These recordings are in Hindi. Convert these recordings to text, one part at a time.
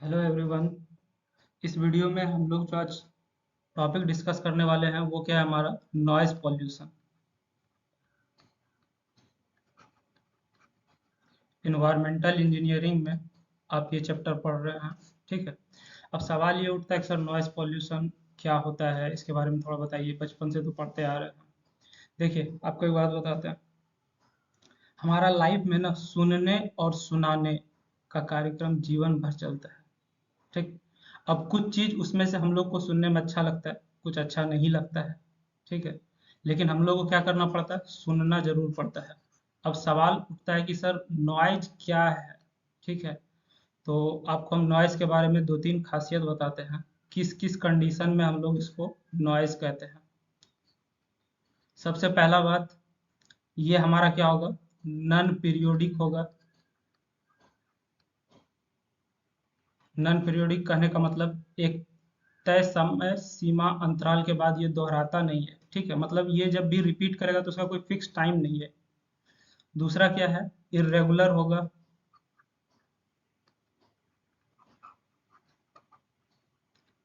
Hello everyone. इस वीडियो में हम लोग जो आज टॉपिक डिस्कस करने वाले हैं वो क्या है हमारा नॉइज़ पॉल्यूशन। इन्वायरमेंटल इंजीनियरिंग में आप ये चैप्टर पढ़ रहे हैं, ठीक है। अब सवाल ये उठता है कि सर नॉइज़ पॉल्यूशन क्या होता है, इसके बारे में थोड़ा बताइए, बचपन से तो पढ़ते आ रहे हैं। देखिए आपको एक बात बताते हैं, हमारा लाइफ में ना सुनने और सुनाने का कार्यक्रम जीवन भर चलता है, ठीक। अब कुछ चीज़ उसमें से हम लोग को सुनने में अच्छा लगता है, कुछ अच्छा नहीं लगता है, ठीक है। लेकिन हम लोग को क्या करना पड़ता है, सुनना ज़रूर पड़ता है। अब सवाल उठता है कि सर नॉइज़ क्या है, ठीक है। तो आपको हम नॉइज़ के बारे में 2-3 खासियत बताते हैं, किस किस कंडीशन में हम लोग इसको नॉइज़ कहते हैं। सबसे पहला बात, ये हमारा क्या होगा, नॉन पीरियोडिक होगा। नॉन पीरियोडिक कहने का मतलब एक तय समय सीमा अंतराल के बाद ये दोहराता नहीं है, ठीक है। मतलब ये जब भी रिपीट करेगा तो उसका कोई फिक्स टाइम नहीं है। दूसरा क्या है, इर्रेगुलर होगा।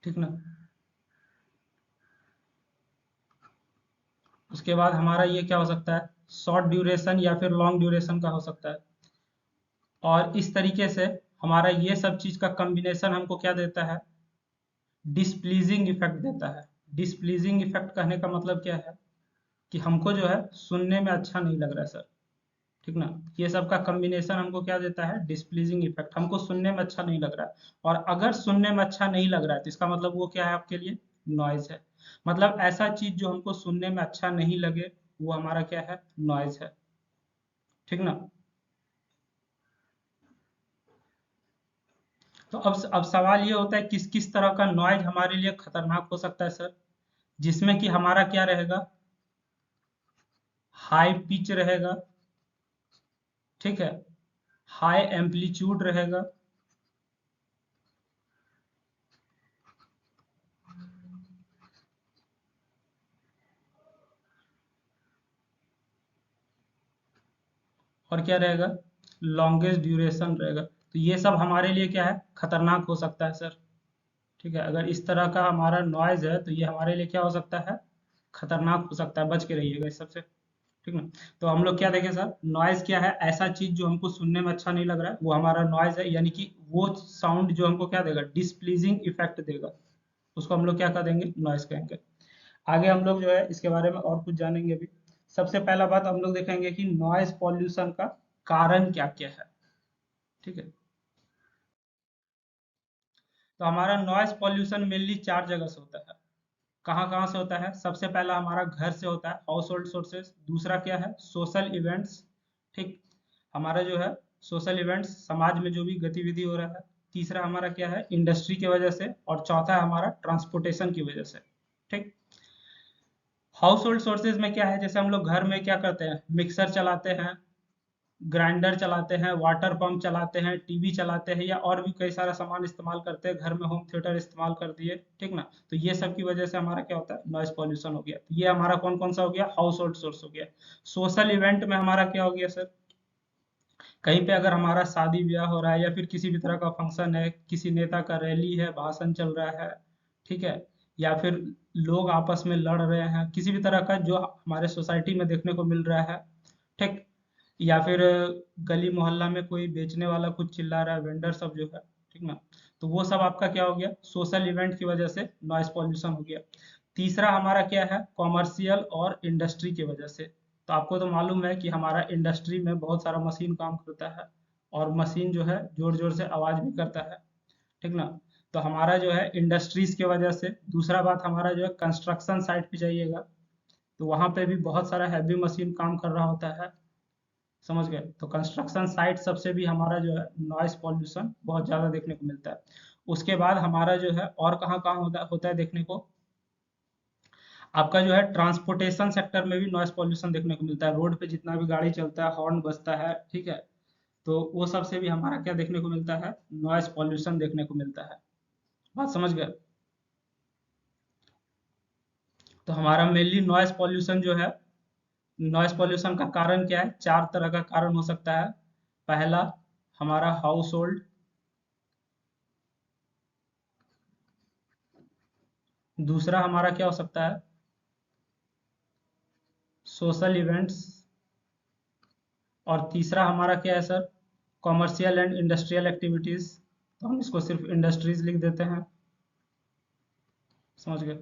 ठीक ना। उसके बाद हमारा ये क्या हो सकता है, शॉर्ट ड्यूरेशन या फिर लॉन्ग ड्यूरेशन का हो सकता है। और इस तरीके से हमारा ये सब चीज का कॉम्बिनेशन हमको क्या देता है, डिसप्लीजिंग इफेक्ट देता है। डिसप्लीजिंग इफेक्ट कहने का मतलब क्या है कि हमको जो है सुनने में अच्छा नहीं लग रहा है सर, ठीक ना। ये सब का कॉम्बिनेशन हमको क्या देता है, डिसप्लीजिंग इफेक्ट, हमको सुनने में अच्छा नहीं लग रहा है। और अगर सुनने में अच्छा नहीं लग रहा है तो इसका मतलब वो क्या है आपके लिए, नॉइज है। मतलब ऐसा चीज जो हमको सुनने में अच्छा नहीं लगे वो हमारा क्या है, नॉइज है, ठीक ना। तो अब सवाल ये होता है किस किस तरह का नॉइज हमारे लिए खतरनाक हो सकता है सर, जिसमें कि हमारा क्या रहेगा, हाई पिच रहेगा, ठीक है, हाई एम्पलीट्यूड रहेगा, और क्या रहेगा, लॉन्गेस्ट ड्यूरेशन रहेगा। तो ये सब हमारे लिए क्या है, खतरनाक हो सकता है सर, ठीक है। अगर इस तरह का हमारा नॉइज है तो ये हमारे लिए क्या हो सकता है, खतरनाक हो सकता है, बच के रहिएगा इस सबसे, ठीक ना। तो हम लोग क्या देखें सर, नॉइज क्या है, ऐसा चीज जो हमको सुनने में अच्छा नहीं लग रहा है वो हमारा नॉइज है, यानी कि वो साउंड जो हमको क्या देगा, डिसप्लीजिंग इफेक्ट देगा, उसको हम लोग क्या कर देंगे, नॉइज कहेंगे। आगे हम लोग जो है इसके बारे में और कुछ जानेंगे अभी। सबसे पहला बात हम लोग देखेंगे कि नॉइज पॉल्यूशन का कारण क्या क्या है, ठीक है। तो हमारा नॉइज पॉल्यूशन मेनली 4 जगह से होता है। कहाँ कहाँ से होता है, सबसे पहला हमारा घर से होता है, हाउस होल्ड सोर्सेज। दूसरा क्या है, सोशल इवेंट्स, ठीक। हमारा जो है सोशल इवेंट्स, समाज में जो भी गतिविधि हो रहा है। तीसरा हमारा क्या है, इंडस्ट्री की वजह से। और चौथा है हमारा ट्रांसपोर्टेशन की वजह से, ठीक। हाउस होल्ड सोर्सेज में क्या है, जैसे हम लोग घर में क्या करते हैं, मिक्सर चलाते हैं, ग्राइंडर चलाते हैं, वाटर पंप चलाते हैं, टीवी चलाते हैं, या और भी कई सारा सामान इस्तेमाल करते हैं घर में, होम थिएटर इस्तेमाल कर दिए, ठीक ना। तो ये सब की वजह से हमारा क्या होता है, नॉइज पॉल्यूशन हो गया। तो ये हमारा कौन कौन सा हो गया, हाउस होल्ड सोर्स हो गया। सोशल इवेंट में हमारा क्या हो गया सर, कहीं पे अगर हमारा शादी ब्याह हो रहा है या फिर किसी भी तरह का फंक्शन है, किसी नेता का रैली है, भाषण चल रहा है, ठीक है, या फिर लोग आपस में लड़ रहे हैं, किसी भी तरह का जो हमारे सोसाइटी में देखने को मिल रहा है, ठीक। या फिर गली मोहल्ला में कोई बेचने वाला कुछ चिल्ला रहा है, वेंडर सब जो है, ठीक ना। तो वो सब आपका क्या हो गया, सोशल इवेंट की वजह से नॉइज पॉल्यूशन हो गया। तीसरा हमारा क्या है, कॉमर्शियल और इंडस्ट्री की वजह से। तो आपको तो मालूम है कि हमारा इंडस्ट्री में बहुत सारा मशीन काम करता है, और मशीन जो है जोर जोर से आवाज भी करता है, ठीक ना। तो हमारा जो है इंडस्ट्रीज की वजह से। दूसरा बात हमारा जो है कंस्ट्रक्शन साइट पे जाइएगा तो वहां पे भी बहुत सारा हैवी मशीन काम कर रहा होता है, समझ गए। तो कंस्ट्रक्शन साइट सबसे भी हमारा जो है नॉइस पॉल्यूशन बहुत ज़्यादा देखने को मिलता है। उसके बाद हमारा जो है और कहाँ कहाँ होता है देखने को, आपका जो है ट्रांसपोर्टेशन सेक्टर में भी नॉइस पॉल्यूशन देखने को मिलता है। रोड पे जितना भी गाड़ी चलता है, हॉर्न बजता है, ठीक है। तो वो सब से भी हमारा क्या देखने को मिलता है, नॉइस पॉल्यूशन देखने को मिलता है। बात समझ गए। तो हमारा मेनली नॉइस पॉल्यूशन जो है, नॉइस पॉल्यूशन का कारण क्या है, 4 तरह का कारण हो सकता है। पहला हमारा हाउस होल्ड, दूसरा हमारा क्या हो सकता है, सोशल इवेंट्स। और तीसरा हमारा क्या है sir, commercial and industrial activities. तो हम इसको सिर्फ इंडस्ट्रीज लिख देते हैं, समझ गए।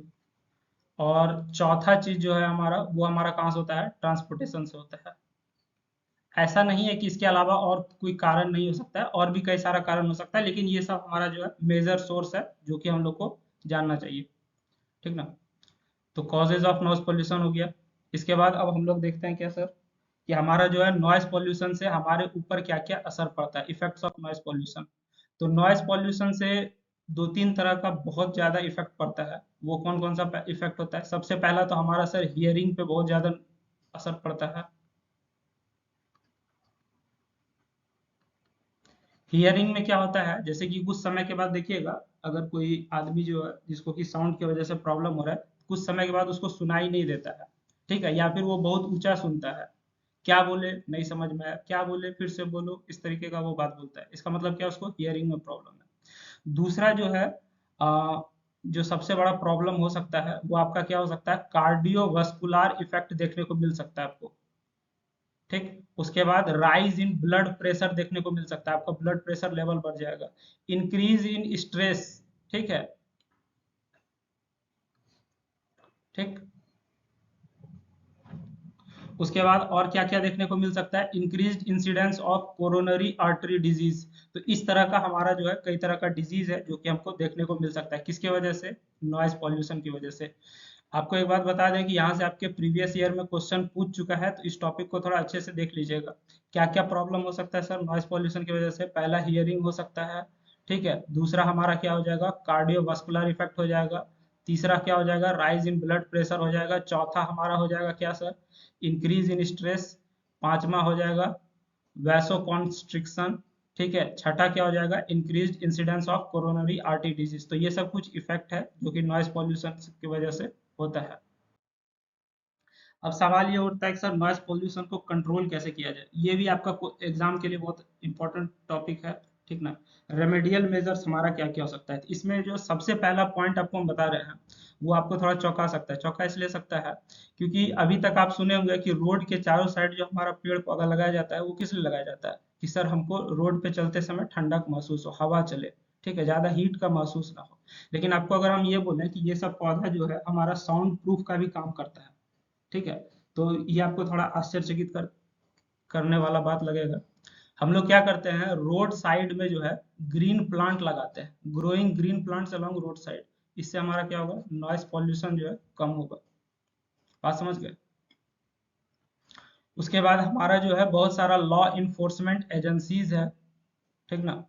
और चौथा चीज जो है हमारा, वो हमारा कहाँ से होता है, ट्रांसपोर्टेशन से होता है। ऐसा नहीं है कि इसके अलावा और कोई कारण नहीं हो सकता है, और भी कई सारा कारण हो सकता है, लेकिन ये सब हमारा जो है मेजर सोर्स है जो कि हम लोग को जानना चाहिए, ठीक ना। तो कॉजेज ऑफ नॉइज पोल्यूशन हो गया। इसके बाद अब हम लोग देखते हैं क्या सर, कि हमारा जो है नॉइज पोल्यूशन से हमारे ऊपर क्या क्या असर पड़ता है, इफेक्ट्स ऑफ नॉइज पोल्यूशन। तो नॉइज पोल्यूशन से दो तीन तरह का बहुत ज्यादा इफेक्ट पड़ता है। वो कौन कौन सा इफेक्ट होता है, सबसे पहला तो हमारा सर हियरिंग पे बहुत ज्यादा असर पड़ता है। हियरिंग में क्या होता है, जैसे कि कुछ समय के बाद देखिएगा, अगर कोई आदमी जो है जिसको कि साउंड की वजह से प्रॉब्लम हो रहा है, कुछ समय के बाद उसको सुनाई नहीं देता है, ठीक है, या फिर वो बहुत ऊंचा सुनता है, क्या बोले नहीं समझ में आया, क्या बोले फिर से बोलो, इस तरीके का वो बात बोलता है। इसका मतलब क्या, उसको हियरिंग में प्रॉब्लम है। दूसरा जो है, जो सबसे बड़ा प्रॉब्लम हो सकता है वो आपका क्या हो सकता है, कार्डियोवास्कुलर इफेक्ट देखने को मिल सकता है आपको, ठीक। उसके बाद राइज इन ब्लड प्रेशर देखने को मिल सकता है, आपका ब्लड प्रेशर लेवल बढ़ जाएगा। इंक्रीज इन स्ट्रेस, ठीक है, ठीक। उसके बाद और क्या क्या देखने को मिल सकता है, increase incidence of coronary artery disease. तो इस तरह का हमारा जो है कई तरह का डिजीज है जो कि हमको देखने को मिल सकता है, किसके वजह से, नॉइज पॉल्यूशन की वजह से। आपको एक बात बता दें कि यहाँ से आपके प्रीवियस ईयर में क्वेश्चन पूछ चुका है, तो इस टॉपिक को थोड़ा अच्छे से देख लीजिएगा। क्या क्या प्रॉब्लम हो सकता है सर नॉइज पॉल्यूशन की वजह से, पहला हियरिंग हो सकता है, ठीक है। दूसरा हमारा क्या हो जाएगा, कार्डियोवास्कुलर इफेक्ट हो जाएगा। तीसरा क्या हो जाएगा, राइज इन ब्लड प्रेशर हो जाएगा। चौथा हमारा हो जाएगा क्या सर, इंक्रीज इन स्ट्रेस। पांचवा हो जाएगा वैसोकॉन्स्ट्रिक्शन, ठीक है। छठा क्या हो जाएगा, increase incidence of coronary artery disease. तो ये सब कुछ इफेक्ट है जो कि नॉइज पॉल्यूशन की वजह से होता है। अब सवाल ये उठता है कि सर नॉइज पोल्यूशन को कंट्रोल कैसे किया जाए, ये भी आपका एग्जाम के लिए बहुत इंपॉर्टेंट टॉपिक है, ठीक ना। रेमेडियल मेजर्स हमारा क्या क्या हो सकता है, तो इसमें जो सबसे पहला पॉइंट आपको हम बता रहे हैं, वो आपको थोड़ा चौंका सकता है। चौंका इसलिए सकता है क्योंकि अभी तक आप सुने होंगे कि रोड के चारों साइड जो हमारा पेड़ पौधा लगाया जाता है, वो किस लिए लगाया जाता है, कि सर हमको रोड पे चलते समय ठंडक महसूस हो, हवा चले, ठीक है, ज्यादा हीट का महसूस ना हो। लेकिन आपको अगर हम ये बोलें कि ये सब पौधा जो है हमारा साउंड प्रूफ का भी काम करता है, ठीक है, तो ये आपको थोड़ा आश्चर्यचकित करने वाला बात लगेगा। हम लोग क्या करते हैं, रोड साइड में जो है ग्रीन प्लांट लगाते हैं, growing green plants along road side. इससे हमारा क्या होगा, नॉइस पॉल्यूशन जो है कम होगा। बात समझ गए। उसके बाद हमारा जो है बहुत सारा लॉ इन्फोर्समेंट एजेंसीज है, ठीक ना।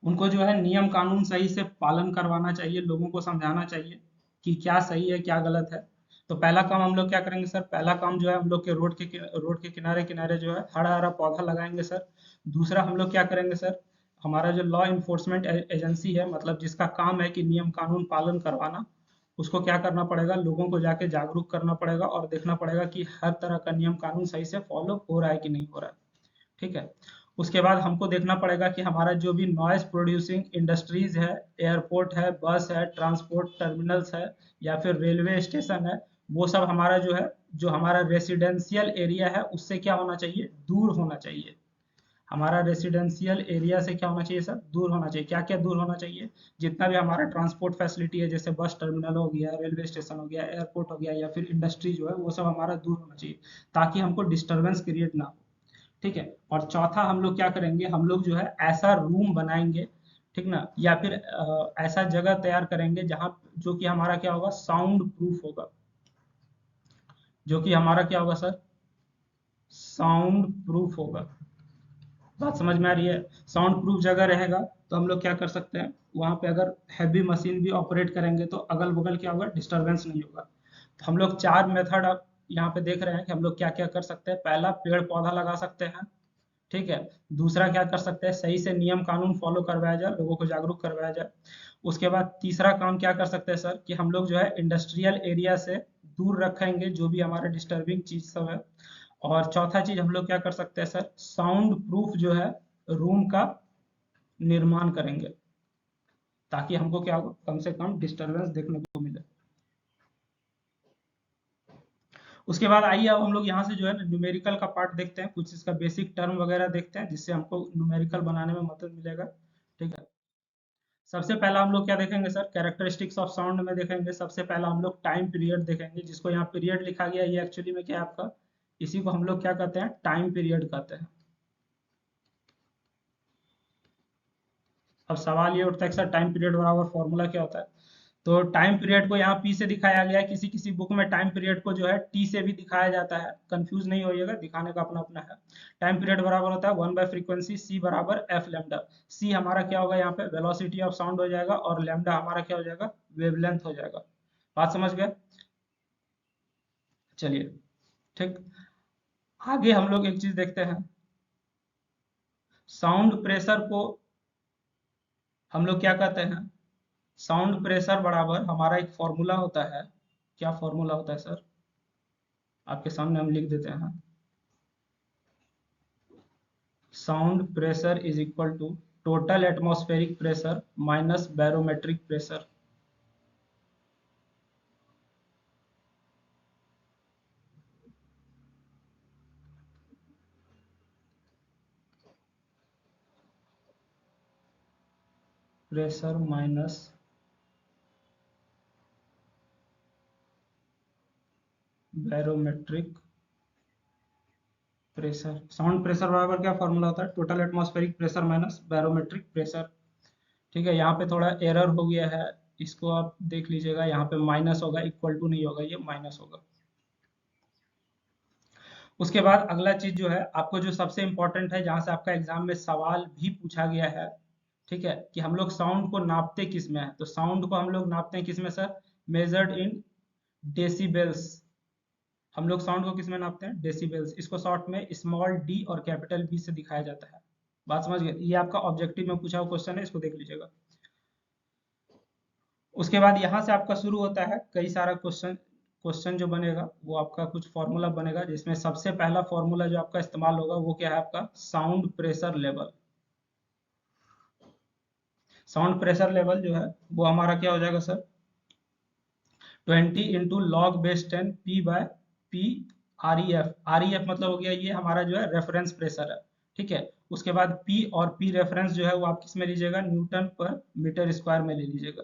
उनको जो है नियम कानून सही से पालन करवाना चाहिए, लोगों को समझाना चाहिए कि क्या सही है क्या गलत है। तो पहला काम हम लोग क्या करेंगे सर, पहला काम जो है हम लोग के रोड के किनारे किनारे जो है हरा हरा पौधा लगाएंगे सर। दूसरा हम लोग क्या करेंगे सर, हमारा जो लॉ इन्फोर्समेंट एजेंसी है, मतलब जिसका काम है कि नियम कानून पालन करवाना, उसको क्या करना पड़ेगा, लोगों को जाके जागरूक करना पड़ेगा और देखना पड़ेगा कि हर तरह का नियम कानून सही से फॉलो हो रहा है कि नहीं हो रहा है, ठीक है। उसके बाद हमको देखना पड़ेगा कि हमारा जो भी नॉइज प्रोड्यूसिंग इंडस्ट्रीज है, एयरपोर्ट है, बस है, ट्रांसपोर्ट टर्मिनल्स है, या फिर रेलवे स्टेशन है, वो सब हमारा जो है, जो हमारा रेसिडेंशियल एरिया है उससे क्या होना चाहिए, दूर होना चाहिए। हमारा रेसिडेंशियल एरिया से क्या होना चाहिए सर, दूर होना चाहिए। क्या क्या दूर होना चाहिए, जितना भी हमारा ट्रांसपोर्ट फैसिलिटी है, जैसे बस टर्मिनल हो गया, रेलवे स्टेशन हो गया, एयरपोर्ट हो गया, या फिर इंडस्ट्री जो है, वो सब हमारा दूर होना चाहिए, ताकि हमको डिस्टरबेंस क्रिएट ना हो, ठीक है। और चौथा हम लोग क्या करेंगे, हम लोग जो है ऐसा रूम बनाएंगे, ठीक ना, या फिर ऐसा जगह तैयार करेंगे जहाँ, जो कि हमारा क्या होगा, साउंड प्रूफ होगा, जो कि हमारा क्या होगा सर, साउंड प्रूफ होगा। बात समझ में आ रही है। साउंड प्रूफ जगह रहेगा तो हम लोग क्या कर सकते हैं, वहां पे अगर हैवी मशीन भी ऑपरेट करेंगे तो अगल बगल क्या होगा, डिस्टरबेंस नहीं होगा। तो हम लोग चार मेथड अब यहाँ पे देख रहे हैं कि हम लोग क्या क्या कर सकते हैं। पहला, पेड़ पौधा लगा सकते हैं, ठीक है। दूसरा क्या कर सकते हैं, सही से नियम कानून फॉलो करवाया जाए, लोगों को जागरूक करवाया जाए। उसके बाद तीसरा काम क्या कर सकते हैं सर, कि हम लोग जो है इंडस्ट्रियल एरिया से दूर रखेंगे जो भी हमारे डिस्टर्बिंग चीज सब है। और चौथा चीज हम लोग क्या कर सकते हैं सर, साउंड प्रूफ जो है रूम का निर्माण करेंगे। ताकि हमको क्या हो, कम से कम डिस्टरबेंस देखने को मिले। उसके बाद आइए अब हम लोग यहाँ से जो है ना न्यूमेरिकल का पार्ट देखते हैं, कुछ इसका बेसिक टर्म वगैरह देखते हैं जिससे हमको न्यूमेरिकल बनाने में मदद मिलेगा। ठीक है, सबसे पहला हम लोग क्या देखेंगे सर, कैरेक्टरिस्टिक्स ऑफ साउंड में देखेंगे। सबसे पहला हम लोग टाइम पीरियड देखेंगे, जिसको यहाँ पीरियड लिखा गया, ये एक्चुअली में क्या है आपका, इसी को हम लोग क्या कहते हैं, टाइम पीरियड कहते हैं। अब सवाल ये उठता है कि सर टाइम पीरियड बराबर फॉर्मूला क्या होता है। तो टाइम पीरियड को यहाँ पी से दिखाया गया है, किसी किसी बुक में टाइम पीरियड को जो है टी से भी दिखाया जाता है, कंफ्यूज नहीं होइएगा, दिखाने का अपना अपना है। टाइम पीरियड बराबर होता है 1/फ्रीक्वेंसी सी बराबर एफ लैम्डा। सी हमारा क्या होगा यहाँ पे, वेलोसिटी ऑफ साउंड हो जाएगा, और लैम्डा हमारा क्या हो जाएगा, वेवलेंथ हो जाएगा। बात समझ गए। चलिए ठीक, आगे हम लोग एक चीज देखते हैं, साउंड प्रेशर को हम लोग क्या कहते हैं, साउंड प्रेशर बराबर हमारा एक फॉर्मूला होता है। क्या फॉर्मूला होता है सर, आपके सामने हम लिख देते हैं। Sound pressure is equal to total atmospheric pressure minus barometric pressure. Pressure minus barometric pressure. Sound pressure बराबर क्या फॉर्मूला होता है, total atmospheric pressure minus barometric pressure. ठीक है, यहाँ पे थोड़ा एरर हो गया है, इसको आप देख लीजिएगा, यहाँ पे माइनस होगा, इक्वल टू नहीं होगा, ये माइनस होगा। उसके बाद अगला चीज जो है आपको, जो सबसे इंपॉर्टेंट है, जहां से आपका एग्जाम में सवाल भी पूछा गया है, ठीक है, कि हम लोग साउंड को नापते किस में है। तो साउंड को हम लोग नापते हैं किस में सर, मेजर्ड इन डेसिबल्स। हम लोग साउंड को किस में नापते हैं, डेसिबल्स। इसको शॉर्ट में स्मॉल डी और कैपिटल बी से दिखाया जाता है। बात समझ गए, ये आपका ऑब्जेक्टिव में पूछा हुआ क्वेश्चन है, इसको देख लीजिएगा। उसके बाद यहाँ से आपका शुरू होता है कई सारा क्वेश्चन। क्वेश्चन जो बनेगा वो आपका कुछ फॉर्मूला बनेगा, जिसमें सबसे पहला फॉर्मूला जो आपका इस्तेमाल होगा वो क्या है, आपका sound pressure level. Sound pressure level जो है वो हमारा क्या हो जाएगा sir, 20 × log⁻10 P/P REF। REF मतलब हो गया ये हमारा जो है रेफरेंस प्रेशर है। ठीक है, उसके बाद P और P रेफरेंस जो है वो आप किस में लीजिएगा, न्यूटन पर मीटर स्क्वायर में ले लीजिएगा।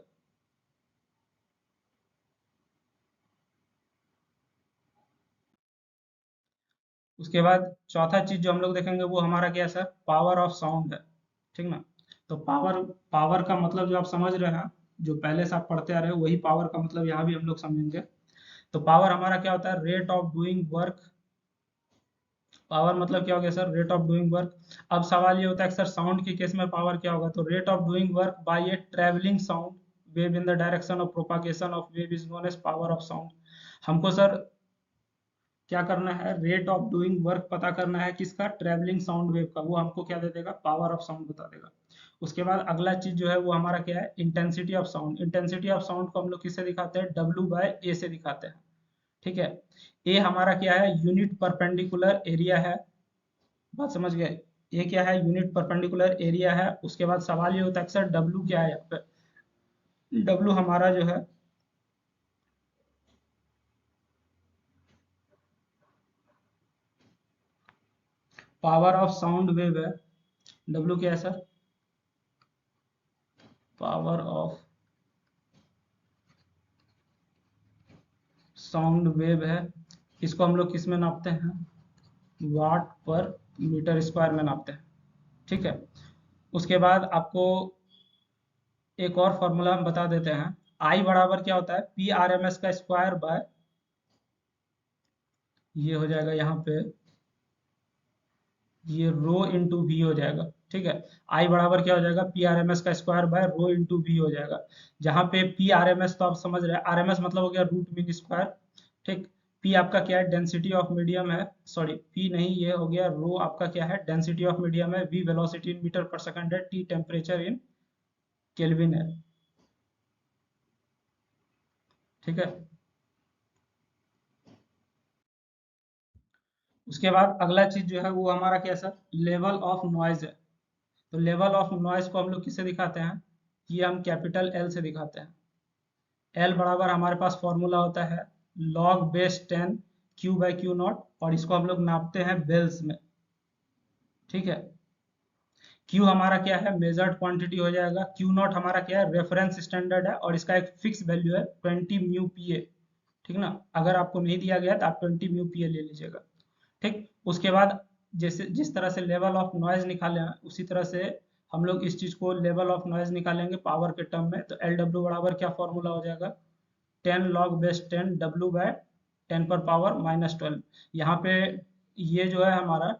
उसके बाद चौथा चीज जो हम लोग देखेंगे वो हमारा क्या है सर, पावर ऑफ साउंड है। ठीक ना, तो पावर, पावर का मतलब जो आप समझ रहे हैं, जो पहले से आप पढ़ते आ रहे हो, वही पावर का मतलब यहाँ भी हम लोग समझेंगे। तो पावर हमारा क्या होता है, rate of doing work. Power मतलब क्या हो गया sir, rate of doing work. अब सवाल ये होता है कि सर साउंड के केस में पावर क्या होगा, तो rate of doing work by a travelling sound wave in the direction of propagation of wave is known as power of sound. हमको सर क्या करना है, रेट ऑफ डूइंग वर्क पता करना है, किसका, ट्रेवलिंग साउंड वेव का। वो हमको क्या दे देगा, पावर ऑफ साउंड बता देगा। उसके बाद अगला चीज जो है वो हमारा क्या है, intensity of sound. Intensity of sound को हम लोग किससे दिखाते हैं, W/A से दिखाते हैं। ठीक है, ए हमारा क्या है, यूनिट परपेंडिकुलर एरिया है। बात समझ गए, ये क्या है, यूनिट परपेंडिकुलर एरिया है। उसके बाद सवाल ये होता है कि सर डब्ल्यू क्या है यहाँ पे। डब्ल्यू हमारा जो है पावर ऑफ साउंड वेव है। डब्ल्यू क्या है sir, power of sound wave है। इसको हम लोग किस में नापते हैं, वाट पर मीटर स्क्वायर में नापते हैं। ठीक है, उसके बाद आपको एक और फॉर्मूला हम बता देते हैं। आई बराबर क्या होता है, PRMS का स्क्वायर बाय, ये हो जाएगा यहाँ पे, ये रो इंटू वी हो जाएगा। ठीक है, आई बराबर क्या हो जाएगा, PRMS का square by rho into V हो जाएगा। जहाँ पे PRMS तो आप समझ रहे हैं, RMS मतलब हो गया रूट मीन स्क्वायर। ठीक, P आपका क्या है, डेंसिटी ऑफ मीडियम है, सॉरी P नहीं, ये हो गया रो आपका क्या है, डेंसिटी ऑफ मीडियम है, V वेलोसिटी इन मीटर पर सेकंड है, T टेम्परेचर इन केल्विन है। ठीक है, उसके बाद अगला चीज जो है वो हमारा क्या है सर, लेवल ऑफ नॉइज है। तो लेवल ऑफ नॉइज को हम लोग किससे दिखाते हैं, ये हम कैपिटल एल से दिखाते हैं। एल बराबर हमारे पास फॉर्मूला होता है log base 10 Q by Q not, और इसको हम लोग नापते हैं बेल्स में। ठीक है, Q हमारा क्या है, मेजर्ड क्वांटिटी हो जाएगा। Q नॉट हमारा क्या है, रेफरेंस स्टैंडर्ड है, और इसका एक फिक्स वैल्यू है 20 म्यू पी ए। ठीक ना, अगर आपको नहीं दिया गया तो आप 20 म्यू पी ए ले लीजिएगा। ठीक, उसके बाद जैसे जिस तरह से लेवल ऑफ नॉइज निकाले हैं, उसी तरह से हम लोग इस चीज को लेवल ऑफ नॉइज निकालेंगे पावर के टर्म में। तो एल डब्ल्यू बराबर क्या फॉर्मूला हो जाएगा, 10 लॉग बेस 10 डब्ल्यू बाय 10 पर पावर -12। यहाँ पे ये जो है हमारा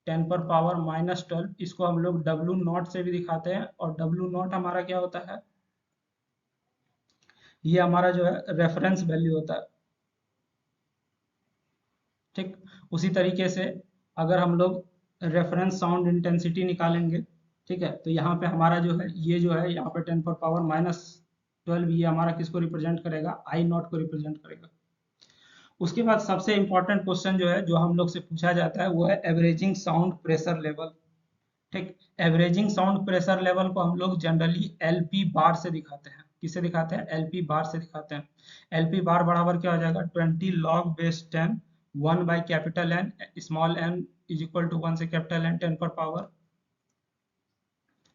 10 पर पावर -12, इसको हम लोग डब्ल्यू नॉट से भी दिखाते हैं, और डब्ल्यू नॉट हमारा क्या होता है, ये हमारा जो है रेफरेंस वैल्यू होता है। ठीक, उसी तरीके से अगर हम लोग रेफरेंस साउंड इंटेंसिटी निकालेंगे, ठीक है, तो यहाँ पे हमारा जो है ये जो है यहाँ पे 10 पर पावर -12, ये हमारा किसको रिप्रेजेंट करेगा, आई नॉट को रिप्रेजेंट करेगा। उसके बाद सबसे इंपॉर्टेंट क्वेश्चन जो है जो हम लोग से पूछा जाता है वो है एवरेजिंग साउंड प्रेशर लेवल। ठीक, एवरेजिंग साउंड प्रेशर लेवल को हम लोग जनरली एलपी बार से दिखाते हैं। किससे दिखाते हैं, एलपी बार से दिखाते हैं। एलपी बार बराबर क्या हो जाएगा, 20 log base 10 1 by capital N small N is equal to 1 से कैपिटल एन 10 पर पावर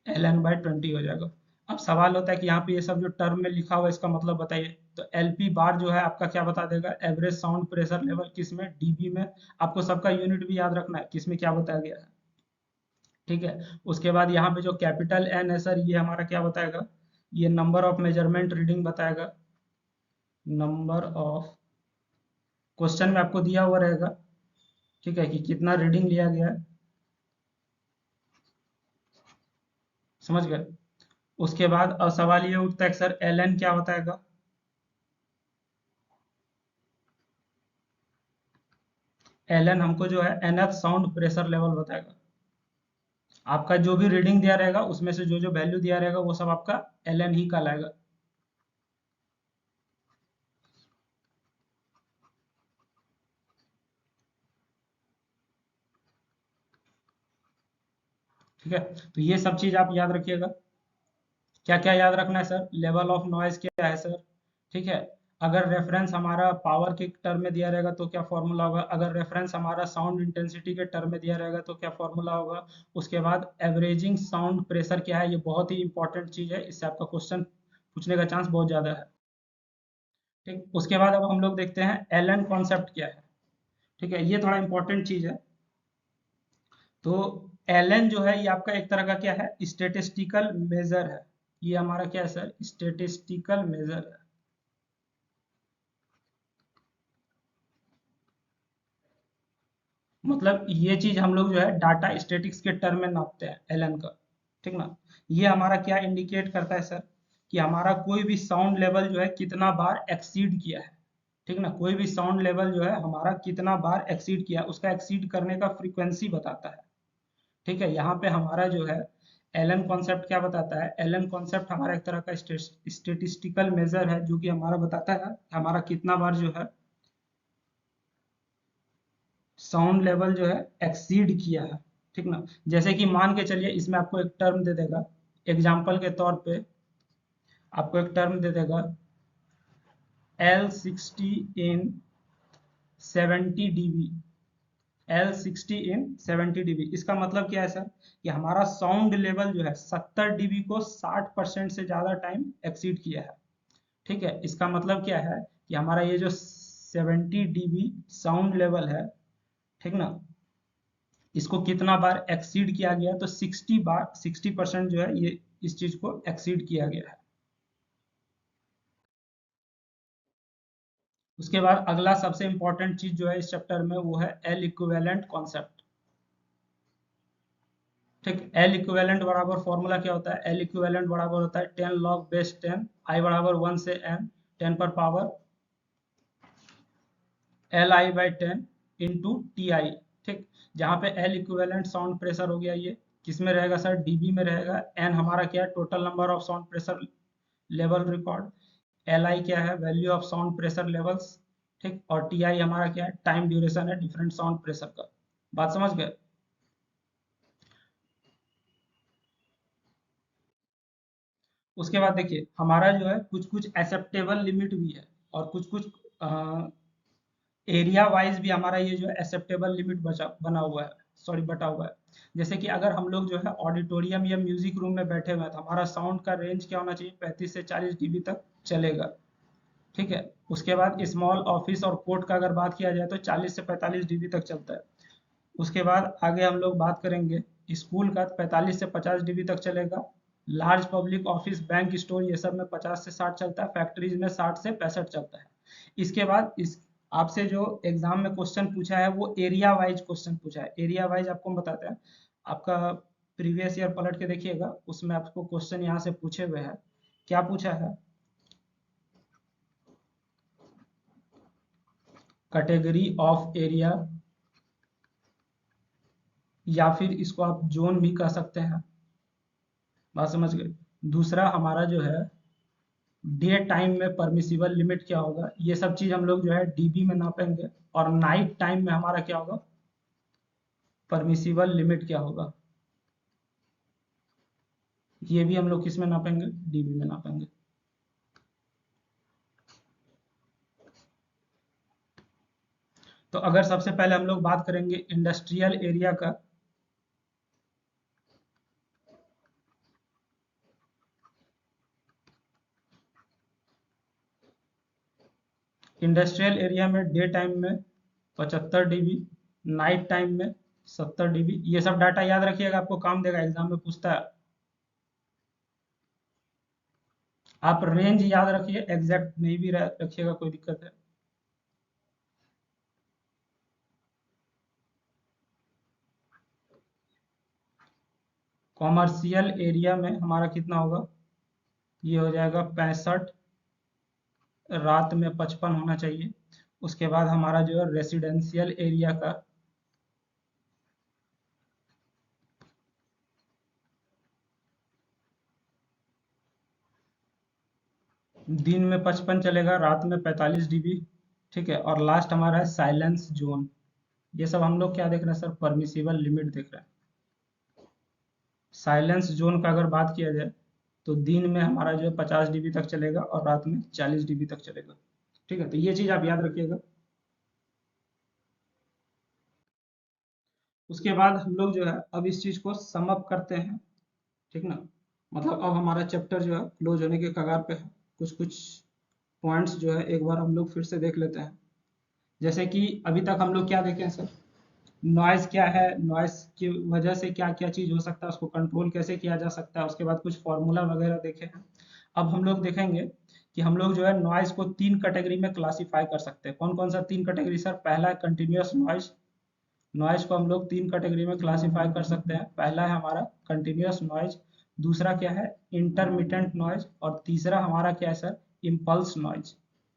एल एन बाई 20 हो जाएगा। अब सवाल होता है कि यहाँ पे ये सब जो टर्म में लिखा हुआ है इसका मतलब बताइए। तो एलपी बार जो है आपका क्या बता देगा, एवरेज साउंड प्रेशर लेवल, किस में, डीबी में। आपको सबका यूनिट भी याद रखना है किस में क्या बताया गया है। ठीक है, उसके बाद यहाँ पे जो कैपिटल एन है सर, ये हमारा क्या बताएगा, ये नंबर ऑफ मेजरमेंट रीडिंग बताएगा। नंबर ऑफ, क्वेश्चन में आपको दिया हुआ रहेगा, ठीक है, कि कितना रीडिंग लिया गया है, समझ गए। उसके बाद अब सवाल ये उठता है कि सर एल एन क्या बताएगा। एल एन हमको जो है एनएफ साउंड प्रेशर लेवल बताएगा। आपका जो भी रीडिंग दिया रहेगा उसमें से जो जो वैल्यू दिया रहेगा वो सब आपका एल एन ही कहलाएगा। ठीक है, तो ये सब चीज आप याद रखिएगा। क्या क्या याद रखना है सर, लेवल ऑफ नॉइज क्या है सर, ठीक है। अगर रेफरेंस हमारा पावर के टर्म में दिया रहेगा तो क्या फॉर्मूला होगा, अगर रेफरेंस हमारा साउंड इंटेंसिटी के टर्म में दिया रहेगा तो क्या फॉर्मूला होगा। उसके बाद एवरेजिंग साउंड प्रेशर क्या है, ये बहुत ही इंपॉर्टेंट चीज है, इससे आपका क्वेश्चन पूछने का चांस बहुत ज्यादा है। ठीक, उसके बाद अब हम लोग देखते हैं एल एन कॉन्सेप्ट क्या है। ठीक है, ये थोड़ा इंपॉर्टेंट चीज है। तो एल एन जो है ये आपका एक तरह का क्या है, स्टेटिस्टिकल मेजर है। ये हमारा क्या है सर, स्टेटिस्टिकल मेजर है। मतलब ये चीज हम लोग जो है डाटा स्टेटिक्स के टर्म में नापते हैं एल एन का। ठीक ना, ये हमारा क्या इंडिकेट करता है सर, कि हमारा कोई भी साउंड लेवल जो है कितना बार एक्सीड किया है। ठीक ना, कोई भी साउंड लेवल जो है हमारा कितना बार एक्सीड किया, उसका एक्सीड करने का फ्रीक्वेंसी बताता है। ठीक है, यहाँ पे हमारा जो है एलन कॉन्सेप्ट क्या बताता है, एलन कॉन्सेप्ट हमारा एक तरह का स्टेटिस्टिकल मेजर है जो कि हमारा बताता है हमारा कितना बार जो है साउंड लेवल जो है एक्सीड किया है। ठीक ना, जैसे कि मान के चलिए इसमें आपको एक टर्म दे देगा, एग्जाम्पल के तौर पे आपको एक टर्म दे देगा L60 इन 70 dB। L60 इन 70 dB, इसका मतलब क्या है सर, कि हमारा साउंड लेवल जो है 70 dB को 60% से ज्यादा टाइम एक्सीड किया है। ठीक है, इसका मतलब क्या है कि हमारा ये जो 70 dB साउंड लेवल है, ठीक ना, इसको कितना बार एक्सीड किया गया, तो 60 बार, 60% जो है ये इस चीज को एक्सीड किया गया है। उसके बाद अगला सबसे इंपॉर्टेंट चीज जो है इस चैप्टर में वो है एल इक्विवेलेंट कॉन्सेप्ट। ठीक, एल इक्विवेलेंट बराबर फॉर्मूला क्या होता है, एल इक्विवेलेंट बराबर होता है 10 लॉग बेस 10 आई बराबर 1 से n 10 पर power L I by 10 into T I. ठीक, जहाँ पे एल इक्विवेलेंट साउंड प्रेशर हो गया, ये किस में रहेगा सर, डीबी में रहेगा। एन हमारा क्या है, total number of sound pressure level record. L I क्या है, value of sound pressure levels. ठीक, और टी आई हमारा क्या है, टाइम ड्यूरेशन है डिफरेंट साउंड प्रेशर का। बात समझ गए। उसके बाद देखिए हमारा जो है कुछ कुछ एक्सेप्टेबल लिमिट भी है, और कुछ कुछ एरिया वाइज भी हमारा ये जो है एक्सेप्टेबल लिमिट बचा बना हुआ है, सॉरी बटा हुआ है। जैसे कि अगर हम लोग जो है ऑडिटोरियम या म्यूजिक रूम में बैठे हुए हैं तो हमारा साउंड का रेंज क्या होना चाहिए, 35 से 40 डीबी तक चलेगा। ठीक है। उसके बाद स्मॉल ऑफिस और कोर्ट का अगर बात किया जाए तो 40 से 45 डीबी तक चलता है। उसके बाद आगे हम लोग बात करेंगे स्कूल का, 45 से 50 डीबी तक चलेगा। Large public office, bank, store, ये सब में 50 से 60 चलता है। फैक्ट्रीज में 60 से 65 चलता है। इसके बाद इस आपसे जो एग्जाम में क्वेश्चन पूछा है वो एरिया वाइज क्वेश्चन पूछा है। एरिया वाइज आपको हम बताते हैं, आपका प्रीवियस ईयर पलट के देखिएगा, उसमें आपको क्वेश्चन यहाँ से पूछे हुए हैं। क्या पूछा है, कैटेगरी ऑफ एरिया, या फिर इसको आप जोन भी कह सकते हैं। बात समझ गए। दूसरा हमारा जो है डे टाइम में परमिसिबल लिमिट क्या होगा, ये सब चीज हम लोग जो है डीबी में नापेंगे। और नाइट टाइम में हमारा क्या होगा, परमिसिबल लिमिट क्या होगा, ये भी हम लोग किस में नापेंगे, डीबी में नापेंगे। तो अगर सबसे पहले हम लोग बात करेंगे इंडस्ट्रियल एरिया का, इंडस्ट्रियल एरिया में डे टाइम में 75 डीबी, नाइट टाइम में 70 डीबी। ये सब डाटा याद रखिएगा, आपको काम देगा, एग्जाम में पूछता है। आप रेंज याद रखिए, एग्जैक्ट नहीं भी रखिएगा कोई दिक्कत है। कॉमर्शियल एरिया में हमारा कितना होगा, ये हो जाएगा 65, रात में 55 होना चाहिए। उसके बाद हमारा जो है रेसिडेंशियल एरिया का, दिन में 55 चलेगा, रात में 45 डीबी। ठीक है। और लास्ट हमारा है साइलेंस जोन। ये सब हम लोग क्या देख रहे हैं सर, परमिसिबल लिमिट देख रहे हैं। साइलेंस जोन का अगर बात किया जाए तो दिन में हमारा जो है 50 डीबी तक चलेगा और रात में 40 डीबी तक चलेगा। ठीक है, तो ये चीज आप याद रखिएगा। उसके बाद हम लोग जो है अब इस चीज को सम अप करते हैं। ठीक ना, मतलब अब हमारा चैप्टर जो है क्लोज होने के कगार पे है। कुछ कुछ पॉइंट्स जो है एक बार हम लोग फिर से देख लेते हैं। जैसे कि अभी तक हम लोग क्या देखे हैं सर, नॉइज़ क्या है, नॉइज़ की वजह से क्या क्या चीज़ हो सकता है, उसको कंट्रोल कैसे किया जा सकता है। उसके बाद कुछ फार्मूला वगैरह देखे हैं। अब हम लोग देखेंगे कि हम लोग जो है नॉइज़ को 3 कैटेगरी में क्लासिफाई कर सकते हैं। कौन कौन सा 3 कैटेगरी सर, पहला है कंटिन्यूअस नॉइज़। नॉइज़ को हम लोग 3 कैटेगरी में क्लासिफाई कर सकते हैं। पहला है हमारा कंटिन्यूअस नॉइज़, दूसरा क्या है इंटरमिटेंट नॉइज़, और तीसरा हमारा क्या है सर, इम्पल्स नॉइज़।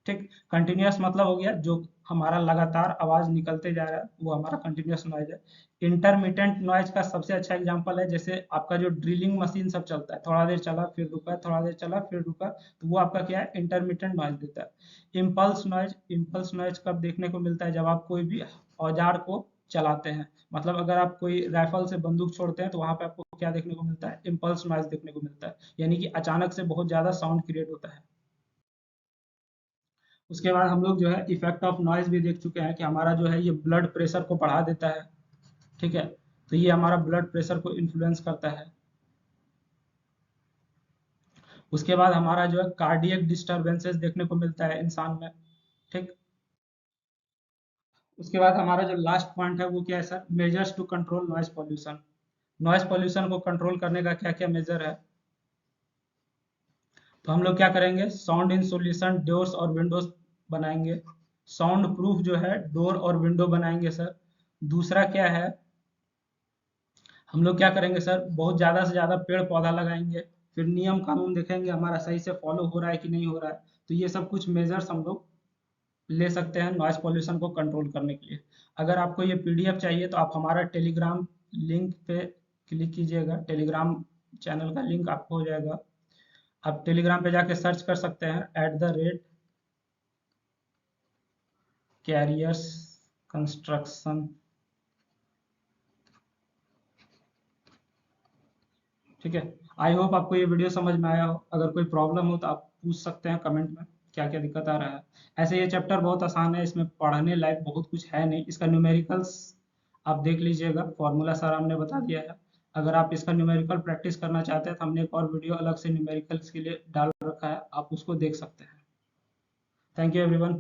ठीक, कंटिन्यूअस मतलब हो गया जो हमारा लगातार आवाज निकलते जा रहा है, वो हमारा कंटिन्यूअस नॉइज है। इंटरमिटेंट नॉइज का सबसे अच्छा एग्जांपल है जैसे आपका जो ड्रिलिंग मशीन सब चलता है, थोड़ा देर चला फिर रुका, थोड़ा देर चला फिर रुका, तो वो आपका क्या है, इंटरमिटेंट नॉइज देता है। इम्पल्स नॉइज कब देखने को मिलता है, जब आप कोई भी औजार को चलाते हैं। मतलब अगर आप कोई राइफल से बंदूक छोड़ते हैं तो वहां पे आपको क्या देखने को मिलता है, इम्पल्स नॉइज देखने को मिलता है, यानी कि अचानक से बहुत ज्यादा साउंड क्रिएट होता है। उसके बाद हम लोग जो है इफेक्ट ऑफ नॉइज भी देख चुके हैं कि हमारा जो है ये ब्लड प्रेशर को बढ़ा देता है। ठीक है, तो ये हमारा ब्लड प्रेशर को इन्फ्लुएंस करता है। उसके बाद हमारा जो है कार्डियक डिस्टरबेंसेस देखने को मिलता है इंसान में। ठीक, उसके बाद हमारा जो लास्ट पॉइंट है वो क्या है sir, measures to control noise pollution. Noise pollution को कंट्रोल करने का क्या क्या मेजर है, तो हम लोग क्या करेंगे, साउंड इंसुलेशन डोर्स और विंडोज बनाएंगे। साउंड प्रूफ जो है डोर और विंडो बनाएंगे सर। दूसरा क्या है, हम लोग क्या करेंगे सर, बहुत ज़्यादा से ज़्यादा पेड़ पौधा लगाएंगे। फिर नियम कानून देखेंगे हमारा सही से फॉलो हो रहा है कि नहीं हो रहा है। तो ये सब कुछ मेजर्स हम लोग ले सकते हैं नॉइज पॉल्यूशन को कंट्रोल करने के लिए। अगर आपको ये पीडीएफ चाहिए तो आप हमारा टेलीग्राम लिंक पे क्लिक कीजिएगा, टेलीग्राम चैनल का लिंक आपको हो जाएगा। आप टेलीग्राम पे जाके सर्च कर सकते हैं @कैरियर्स कंस्ट्रक्शन। ठीक है। आई होप आपको ये वीडियो समझ में आया हो। अगर कोई प्रॉब्लम हो तो आप पूछ सकते हैं कमेंट में, क्या क्या दिक्कत आ रहा है। ऐसे ये चैप्टर बहुत आसान है, इसमें पढ़ने लायक बहुत कुछ है नहीं। इसका न्यूमेरिकल्स आप देख लीजिएगा, फॉर्मूला सारा हमने बता दिया है। अगर आप इसका न्यूमेरिकल प्रैक्टिस करना चाहते हैं तो हमने एक और वीडियो अलग से न्यूमेरिकल्स के लिए डाल रखा है, आप उसको देख सकते हैं। Thank you everyone.